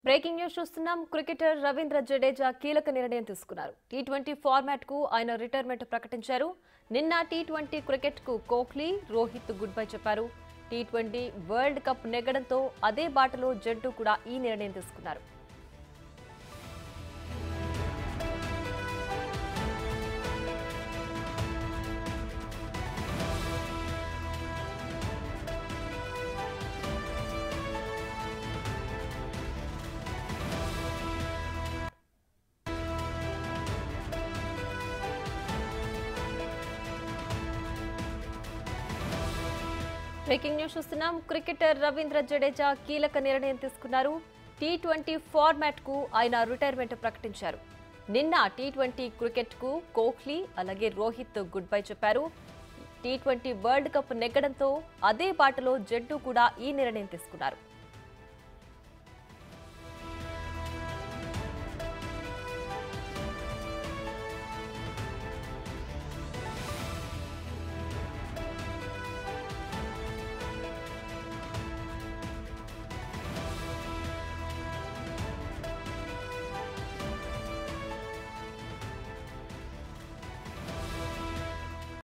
Breaking news చూస్తున్నాం. Cricketer Ravindra Jadeja కీలక నిర్ణయం తీసుకున్నారు. టీ20 ఫార్మాట్ కు ఆయన రిటైర్మెంట్ ప్రకటించారు. నిన్న టీ20 క్రికెట్ కు కోహ్లీ, రోహిత్ గుడ్ బై చెప్పారు. టీ20 వరల్డ్ కప్ నెగ్గడంతో అదే బాటలో జట్టు కూడా ఈ నిర్ణయం తీసుకున్నారు. బ్రేకింగ్ న్యూస్ చూస్తున్నాం. క్రికెటర్ రవీంద్ర జడేజా కీలక నిర్ణయం తీసుకున్నారు. టీ20 ఫార్మాట్ కు ఆయన రిటైర్మెంట్ ప్రకటించారు. నిన్న టీ20 క్రికెట్ కు కోహ్లీ అలాగే రోహిత్ గుడ్ బై చెప్పారు. టీ20 వరల్డ్ కప్ నెగ్గడంతో అదే బాటలో జట్టు కూడా ఈ నిర్ణయం తీసుకున్నారు.